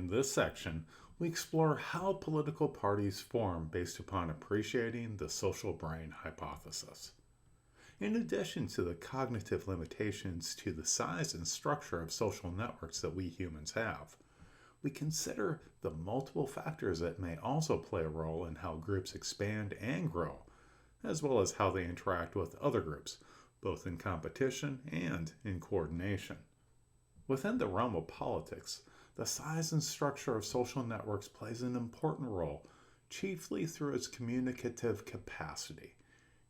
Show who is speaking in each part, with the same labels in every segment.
Speaker 1: In this section, we explore how political parties form based upon appreciating the social brain hypothesis. In addition to the cognitive limitations to the size and structure of social networks that we humans have, we consider the multiple factors that may also play a role in how groups expand and grow, as well as how they interact with other groups, both in competition and in coordination. Within the realm of politics, the size and structure of social networks plays an important role, chiefly through its communicative capacity.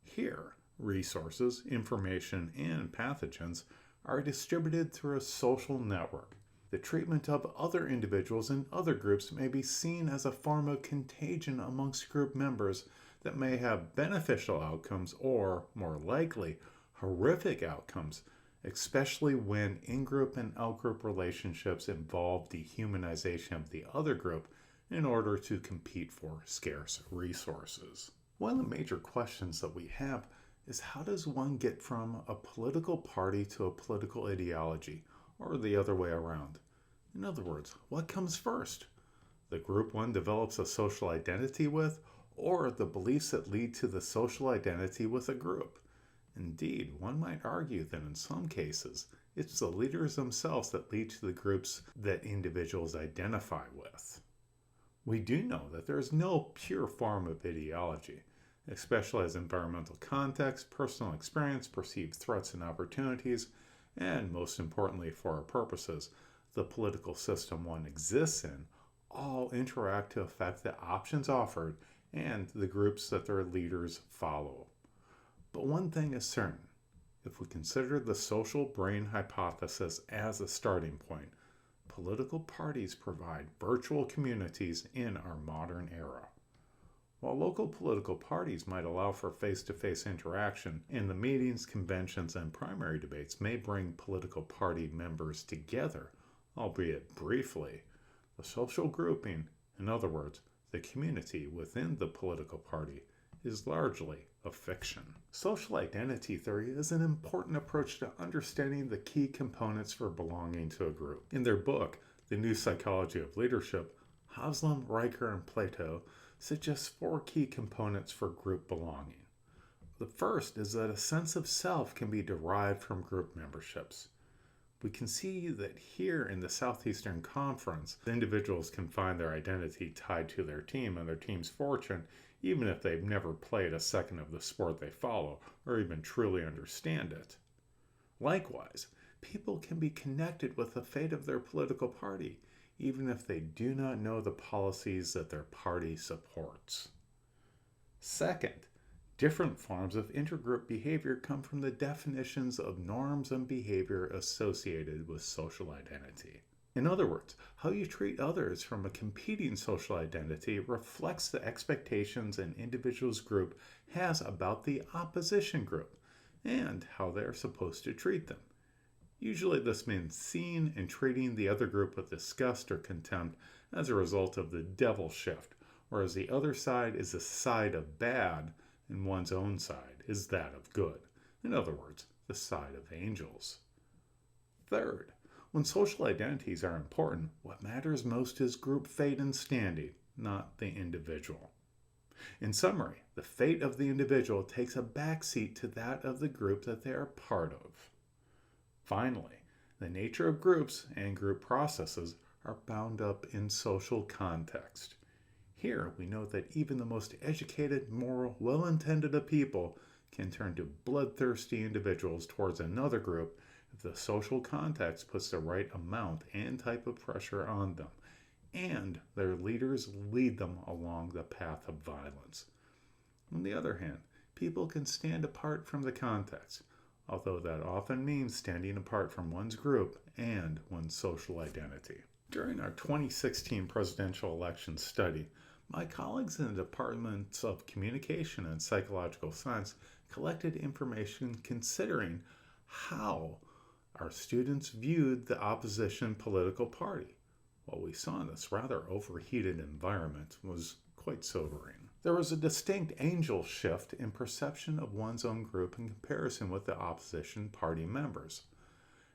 Speaker 1: Here, resources, information, and pathogens are distributed through a social network. The treatment of other individuals in other groups may be seen as a form of contagion amongst group members that may have beneficial outcomes or, more likely, horrific outcomes, especially when in-group and out-group relationships involve dehumanization of the other group in order to compete for scarce resources. One of the major questions that we have is, how does one get from a political party to a political ideology, or the other way around? In other words, what comes first? The group one develops a social identity with, or the beliefs that lead to the social identity with a group? Indeed, one might argue that in some cases, it's the leaders themselves that lead to the groups that individuals identify with. We do know that there is no pure form of ideology, especially as environmental context, personal experience, perceived threats and opportunities, and most importantly for our purposes, the political system one exists in, all interact to affect the options offered and the groups that their leaders follow. But one thing is certain: if we consider the social brain hypothesis as a starting point, political parties provide virtual communities in our modern era. While local political parties might allow for face-to-face interaction, and the meetings, conventions, and primary debates may bring political party members together, albeit briefly, the social grouping, in other words, the community within the political party, is largely a fiction. Social identity theory is an important approach to understanding the key components for belonging to a group. In their book, The New Psychology of Leadership, Haslam, Riker, and Plato suggest 4 key components for group belonging. The first is that a sense of self can be derived from group memberships. We can see that here in the Southeastern Conference, individuals can find their identity tied to their team and their team's fortune, even if they've never played a second of the sport they follow or even truly understand it. Likewise, people can be connected with the fate of their political party, even if they do not know the policies that their party supports. Second, different forms of intergroup behavior come from the definitions of norms and behavior associated with social identity. In other words, how you treat others from a competing social identity reflects the expectations an individual's group has about the opposition group and how they are supposed to treat them. Usually this means seeing and treating the other group with disgust or contempt as a result of the devil shift, whereas the other side is the side of bad and one's own side is that of good. In other words, the side of angels. Third, when social identities are important, what matters most is group fate and standing, not the individual. In summary, the fate of the individual takes a backseat to that of the group that they are part of. Finally, the nature of groups and group processes are bound up in social context. Here, we note that even the most educated, moral, well-intended of people can turn to bloodthirsty individuals towards another group if the social context puts the right amount and type of pressure on them, and their leaders lead them along the path of violence. On the other hand, people can stand apart from the context, although that often means standing apart from one's group and one's social identity. During our 2016 presidential election study, my colleagues in the Departments of Communication and Psychological Science collected information considering how our students viewed the opposition political party. What we saw in this rather overheated environment was quite sobering. There was a distinct angel shift in perception of one's own group in comparison with the opposition party members.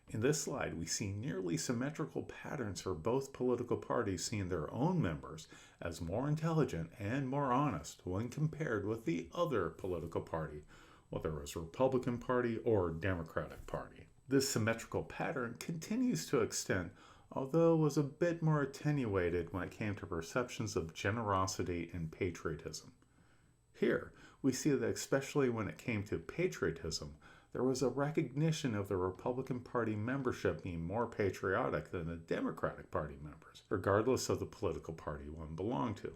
Speaker 1: In this slide, we see nearly symmetrical patterns for both political parties seeing their own members as more intelligent and more honest when compared with the other political party, whether it was Republican Party or Democratic Party. This symmetrical pattern continues to extend, although was a bit more attenuated when it came to perceptions of generosity and patriotism. Here, we see that especially when it came to patriotism, there was a recognition of the Republican Party membership being more patriotic than the Democratic Party members, regardless of the political party one belonged to.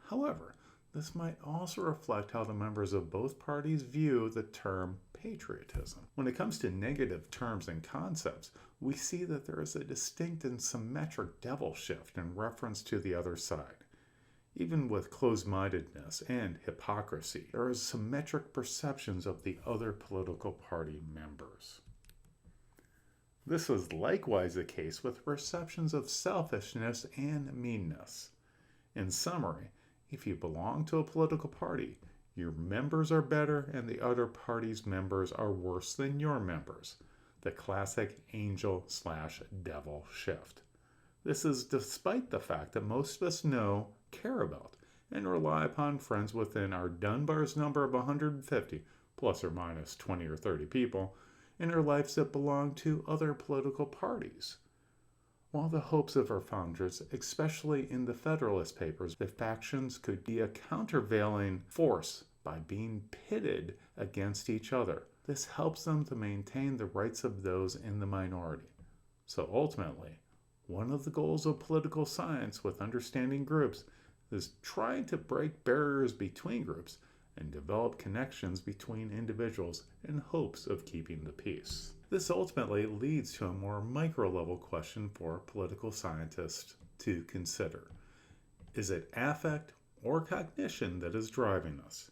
Speaker 1: However, this might also reflect how the members of both parties view the term patriotism. When it comes to negative terms and concepts, we see that there is a distinct and symmetric devil shift in reference to the other side. Even with closed-mindedness and hypocrisy, there is symmetric perceptions of the other political party members. This was likewise the case with perceptions of selfishness and meanness. In summary, if you belong to a political party, your members are better and the other party's members are worse than your members. The classic angel/devil shift. This is despite the fact that most of us know, care about, and rely upon friends within our Dunbar's number of 150, plus or minus 20 or 30 people, in our lives that belong to other political parties. While the hopes of our founders, especially in the Federalist Papers, that factions could be a countervailing force by being pitted against each other, this helps them to maintain the rights of those in the minority. So ultimately, one of the goals of political science with understanding groups is trying to break barriers between groups and develop connections between individuals in hopes of keeping the peace. This ultimately leads to a more micro-level question for political scientists to consider. Is it affect or cognition that is driving us?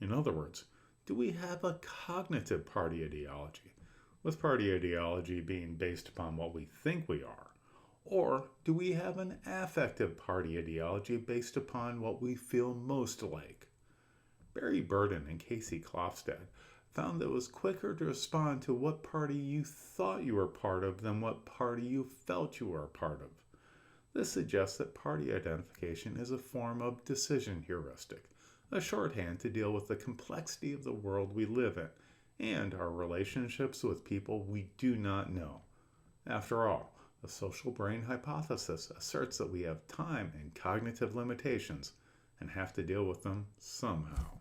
Speaker 1: In other words, do we have a cognitive party ideology, with party ideology being based upon what we think we are? Or do we have an affective party ideology based upon what we feel most like? Barry Burden and Casey Klofstad found that it was quicker to respond to what party you thought you were part of than what party you felt you were a part of. This suggests that party identification is a form of decision heuristic, a shorthand to deal with the complexity of the world we live in and our relationships with people we do not know. After all, the social brain hypothesis asserts that we have time and cognitive limitations and have to deal with them somehow.